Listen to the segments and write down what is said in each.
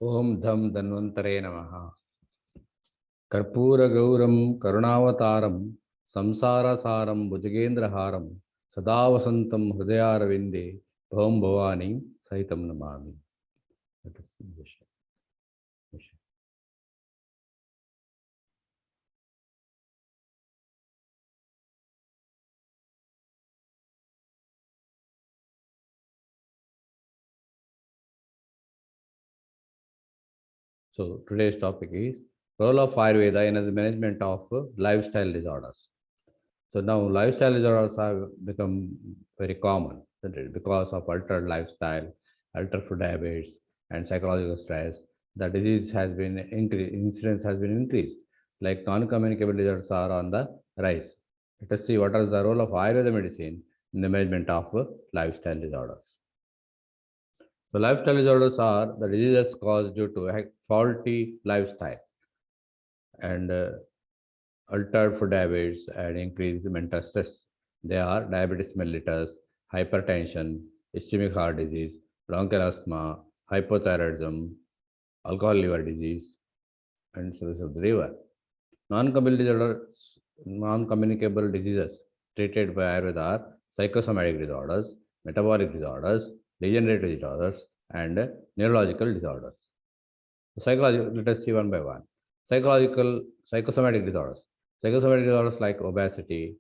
ओम धम धन्वंतरे नमः। कर्पूरगौरम करुणावतारम संसारसारम भुजगेन्द्रहारम सदा वसंतं हृदयारविंदे भवं भवानी सहितं Namami. Let us finish. So today's topic is role of Ayurveda in the management of lifestyle disorders. So now lifestyle disorders have become very common, isn't it? Because of altered lifestyle, altered food habits, and psychological stress. The disease has been increased, incidence has been increased. Like non-communicable disorders are on the rise. Let us see what is the role of Ayurveda medicine in the management of lifestyle disorders. So lifestyle disorders are the diseases caused due to a faulty lifestyle and altered food habits and increased mental stress. They are diabetes mellitus, hypertension, ischemic heart disease, bronchial asthma, hypothyroidism, alcohol liver disease, and cirrhosis of the liver. Non-communicable diseases treated by Ayurveda are psychosomatic disorders, metabolic disorders, degenerative disorders, and neurological disorders. Psychological, let us see one by one. Psychosomatic disorders. Psychosomatic disorders like obesity,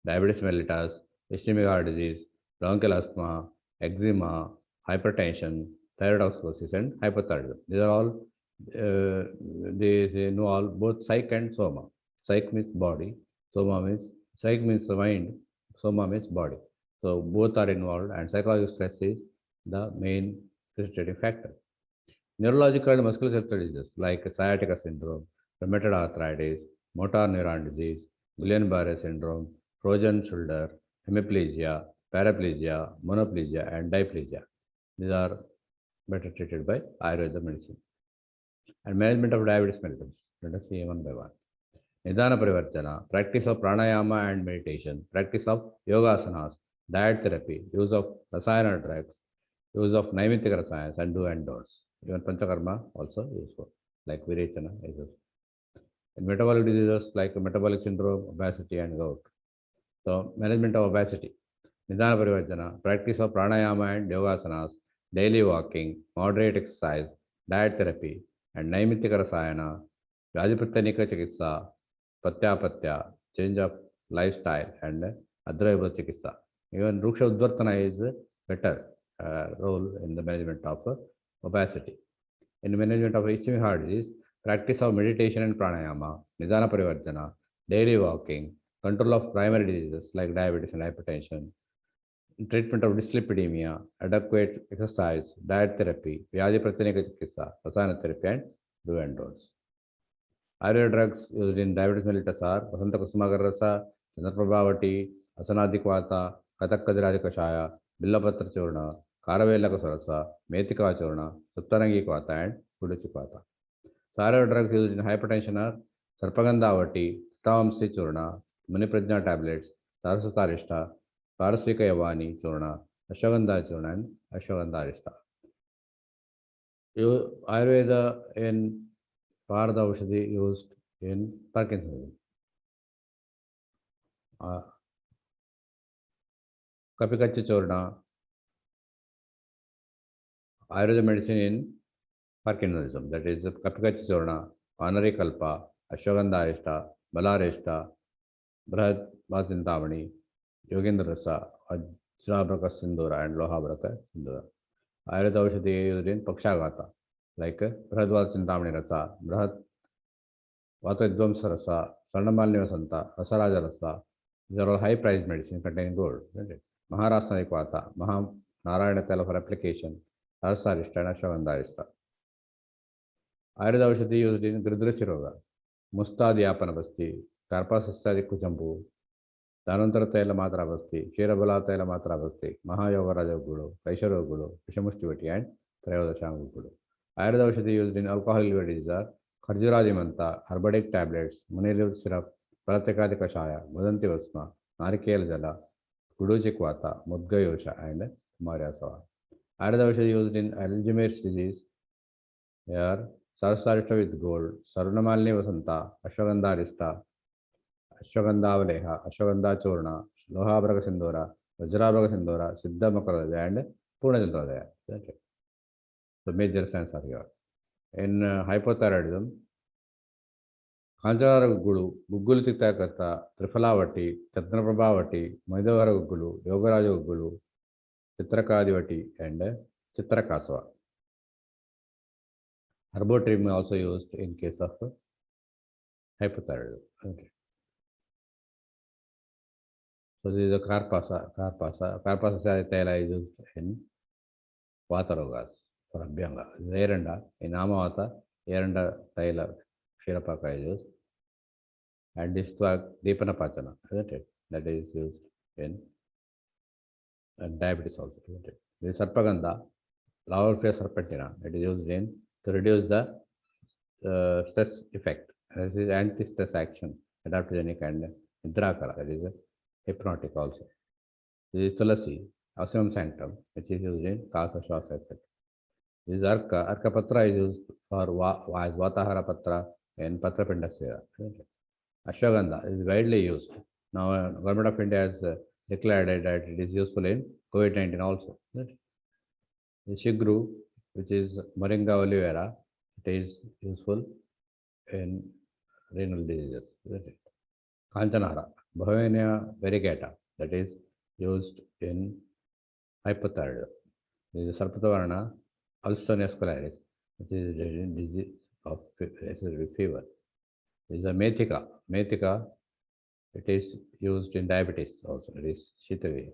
diabetes mellitus, ischemic heart disease, bronchial asthma, eczema, hypertension, thyroidosis, and hypothyroidism. These are all, they involve both psych and soma. Psych means body, soma means, psych means mind, soma means body. So both are involved, and psychological stress is the main precipitating factor. Neurological and musculoskeletal diseases like sciatica syndrome, rheumatoid arthritis, motor neuron disease, Guillain-Barré syndrome, frozen shoulder, hemiplegia, paraplegia, monoplegia, and diplegia. These are better treated by Ayurveda medicine. And management of diabetes mellitus. Let us see one by one. Nidana Parivartana, practice of pranayama and meditation, practice of yoga asanas, diet therapy, use of rasayana drugs, use of Naimittika rasayans, and do and don'ts. Even Panchakarma also useful, like Virechana is useful. In metabolic diseases like metabolic syndrome, obesity, and gout. So, management of obesity. Nidana Parivartana, practice of pranayama and yoga asanas, daily walking, moderate exercise, diet therapy, and Naimittika rasayana, Vyadhiprattanika chikitsa, Pratyapatya, change of lifestyle, and Adravya chikitsa. Even Ruksha Udvartana is better role in the management of obesity. In the management of ischemic heart disease, practice of meditation and pranayama, Nidana Parivartana, daily walking, control of primary diseases like diabetes and hypertension, treatment of dyslipidemia, adequate exercise, diet therapy, Vyadhi Pratyeka Chikitsa, Rasayana therapy, and do and don'ts. Ayurveda drugs used in diabetes mellitus are Vasanta Kusumagar Rasa, Chandraprabhavati, Asanadhikwata, Kathak Kashaya, Billapatra Churna, Karavelaka Sarasa, Metika Churna, Suptarangi Kwata, and Kuduchikwata. Ayurveda drugs used in hypertension are Sarpagandhavati, Tamsi Churna, Muniprajna tablets, Sarasastarishta, Parasika Yavani Churna, Ashwagandha Churna, and Ashwagandharishta. Ayurveda in Parda Aushadhi used in Parkinsonism. Kapikacha Churna, Ayurveda medicine in Parkinsonism. That is Kapikacha Churna, Anari Kalpa, Ashwagandharishta, Balarishta, Brahad Vasintamani, Yogendra Rasa, Ajnabraka Sindura, and Lohabraka Sindura. Ayurveda Aushadhi used in Pakshagata, like Brahad Vasintamani Rasa, Brahad Vatadvamsa Rasa, Sarnamalnya Santa, Rasaraja Rasa. These are all high priced medicine containing gold. Maharasana Vata, Maha Narayana Tela for application, Rasarishta and Ashwagandharishta. Ayurveda Aushadhi used in Gridrasi Roga, Mustadhyapana Basti, Karpasasadi Kuchambu, Danantara Tela Matra Basti, Ksherabala Tela Matra Basti, Mahayoga Raja Guru, Kaishara Guru, Vishamushtivati, and Trayodasham Guru. Ayurveda Aushadhi used in alcohol liver disease are Kharjurajimanta, herbadic tablets, Muniliv syrup, Pratyakadi Kashaya, Mudanti Vasma, Narikela Jala, Kuduchikwata, Mudgayosha, and Mariasava. Ayurveda Aushadhi used in Alzheimer's disease Here, Sarasarishta with gold, Sarvanamalini Vasanta, Ashwagandha Ashwagandha Ashwagandha Churna, Lohabhraga Sindhura, Vajrabhraga Sindhura, Siddha Makaradaya, and Purna Chandradaya. The major signs are here. In hypothyroidism, కాంచనార గుగ్గులు, గుగ్గులు చిత్తాకర్త, త్రిఫలావటి, Chandraprabhavati, మైదవర గుగ్గులు, యోగరాజ గుగ్గులు, చిత్రకాదివటి, and చిత్రకాసవ. Herbotree may also used in case of hypothyroidism. Okay. So this is the Carpasa Thaila is used in Vata Rogas for Abhyanga. Eranda, in Amavata, Eranda Thaila Shirapaka is used. And this Dipana Pachana, isn't it? That is used in diabetes also, isn't it? This Sarpaganda, Laurifera serpentina, it is used in to reduce the stress effect. This is anti-stress action, adaptogenic and Indrakala, that is hypnotic also. This is Tulasi, Osimum sanctum, which is used in Kasa Shwasa, etc. This is Arka. Arka Patra is used for as Vatahara Patra in Patra Pindasera. Ashwagandha is widely used. Now, Government of India has declared that it is useful in COVID-19 also. The Shigru, which is Moringa olivera, it is useful in renal diseases. Kanchanara, Bhavania variegata, that is used in hypothyroidism. This is Sarpatavarna Alston scolaris, which is a disease of fever. This is a Methika. Methika, it is used in diabetes also. It is Shitavi.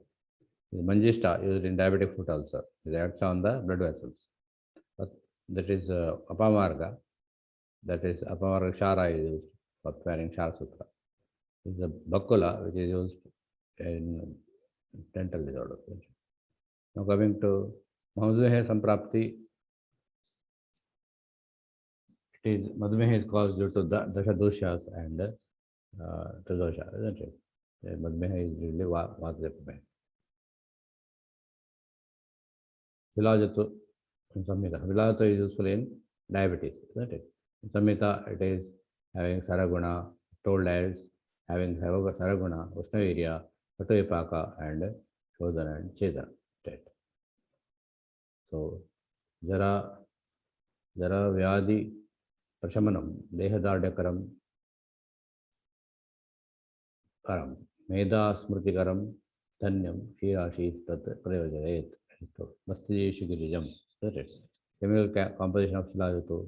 Manjista used in diabetic foot ulcer. It acts on the blood vessels. But that is Apamarga. That is Apamarga Shara is used for preparing Shara Sutra. This is a Bakula, which is used in dental disorders. Now coming to Madhumeha Samprapti, it is Madhumeha is caused due to the Dasha Doshas and Tridosha, isn't it? Madhumeha is really Vatajapameha. Vilajatu in Samhita. Vilajatu is useful in diabetes, isn't it? In Samhita, it is having Saraguna, told as having Saraguna, Ushnavirya, Patuvipaka, and Shodhana and Chedana. So, Jara Vyadi Prashamanam, Dehadardakaram, Karam, Meda Smrtikaram, Dhanyam, Shirashi Tat Prayojaret, Masti Shigirijam. Chemical composition of Shilajatu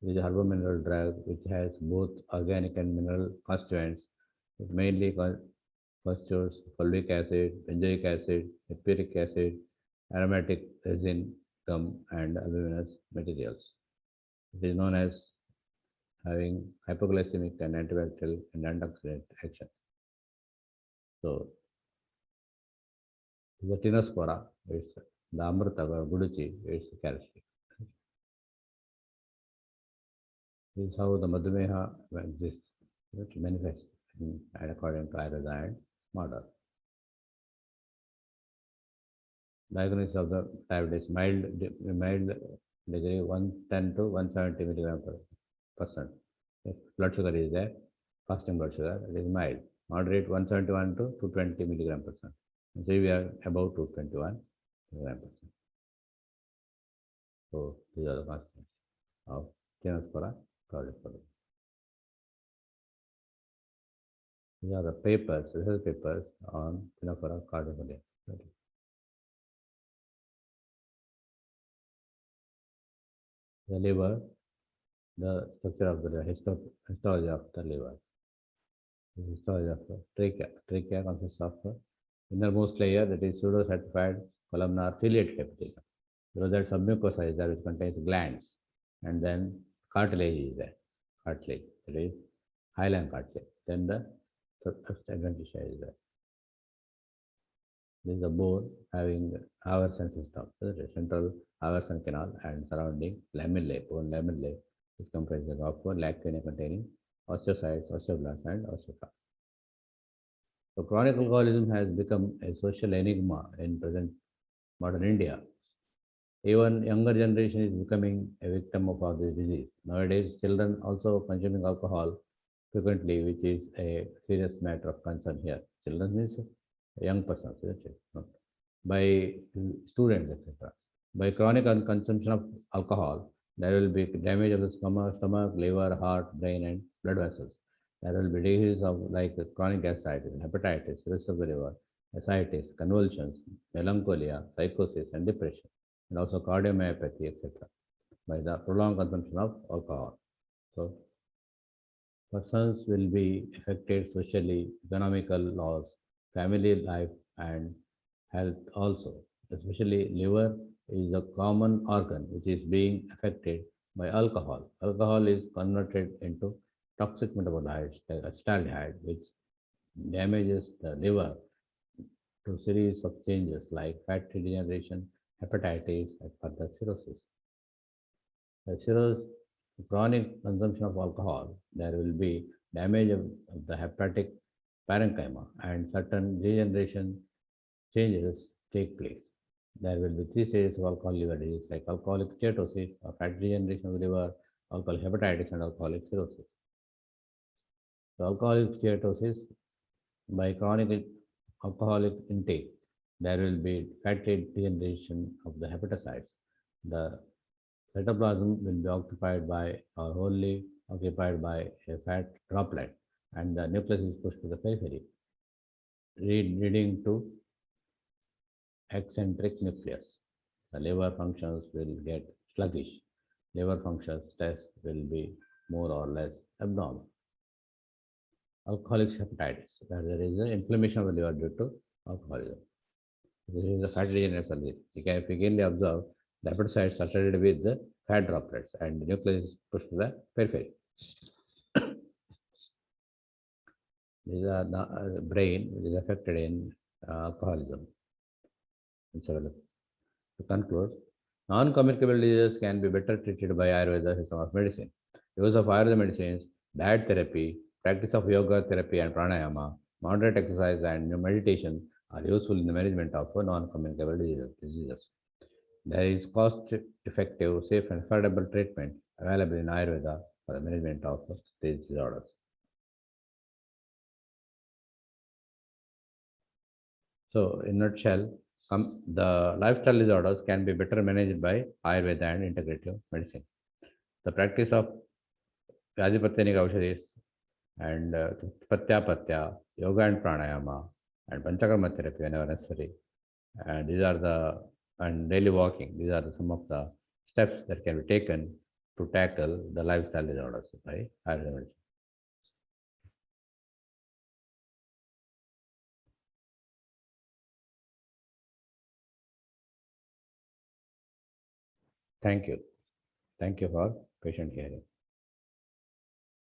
is a herbal mineral drug which has both organic and mineral constituents. It mainly constitutes fulvic acid, benzoic acid, sulfuric acid, aromatic resin, gum, and aluminous materials. It is known as having hypoglycemic and antibacterial and antioxidant action. So, the Tinospora, it's the Amrita or Guduchi, it's calcium. This is how the Madhumeha exists, it manifests and according to Ayurveda model. Diagnosis of the diabetes mild degree 110 to 170 milligram per percent. If blood sugar is there, fasting blood sugar, it is mild. Moderate 171 to 220 milligram percent. And so we are about 221 milligram percent. So these are the constants of Tinospora caudifolia. These are the papers, research papers on Tinospora caudifolia. The liver, the structure of the histology of the liver. The histology of the trachea. Trachea consists of the innermost layer, that is pseudo-stratified columnar ciliate epithelium. Below that submucosa is there, which contains glands, and then cartilage is there. Cartilage, that is hyaline cartilage. Then the adventitia is there. This is the bone having Haversen system, the central Haversen canal and surrounding lamellae, bone lamellae, which comprises of lactina containing osteocytes, osteoblasts, and osteoclasts. So chronic alcoholism has become a social enigma in present modern India. Even younger generation is becoming a victim of all this disease. Nowadays, children also consuming alcohol frequently, which is a serious matter of concern here. Children means young persons, isn't it? No. By students, etc. By chronic consumption of alcohol, there will be damage of the stomach, liver, heart, brain, and blood vessels. There will be diseases of like chronic gastritis, hepatitis, rest of the liver, ascites, convulsions, melancholia, psychosis, and depression, and also cardiomyopathy, etc. by the prolonged consumption of alcohol. So, persons will be affected socially, economical loss, family life, and health also. Especially liver is the common organ which is being affected by alcohol. Alcohol is converted into toxic metabolites like acetaldehyde, which damages the liver to series of changes like fatty degeneration, hepatitis, and further cirrhosis. Cirrhosis, chronic consumption of alcohol, there will be damage of the hepatic parenchyma and certain degeneration changes take place. There will be three stages of alcohol liver disease like alcoholic steatosis, or fatty degeneration of the liver, alcoholic hepatitis, and alcoholic cirrhosis. So alcoholic steatosis, by chronic alcoholic intake, there will be fatty degeneration of the hepatocytes. The cytoplasm will be occupied by or wholly occupied by a fat droplet, and the nucleus is pushed to the periphery, leading to eccentric nucleus. The liver functions will get sluggish. Liver functions test will be more or less abnormal. Alcoholic hepatitis, where there is an inflammation of the liver due to alcoholism. This is a fatty degeneration disease. You can frequently observe the hepatocytes saturated with the fat droplets and the nucleus is pushed to the periphery. These are the brain which is affected in alcoholism. To conclude, non-communicable diseases can be better treated by Ayurveda system of medicine. Use of Ayurveda medicines, diet therapy, practice of yoga therapy and pranayama, moderate exercise and meditation are useful in the management of non-communicable diseases. There is cost-effective, safe and affordable treatment available in Ayurveda for the management of these disorders. So, in a nutshell, the lifestyle disorders can be better managed by Ayurveda and integrative medicine. The practice of Vyadipatyanika Aushadis and Patyapatya, yoga and pranayama, and Panchakarma therapy whenever necessary. And these are the and daily walking. These are some of the steps that can be taken to tackle the lifestyle disorders by Ayurveda medicine. Thank you. Thank you for patient hearing.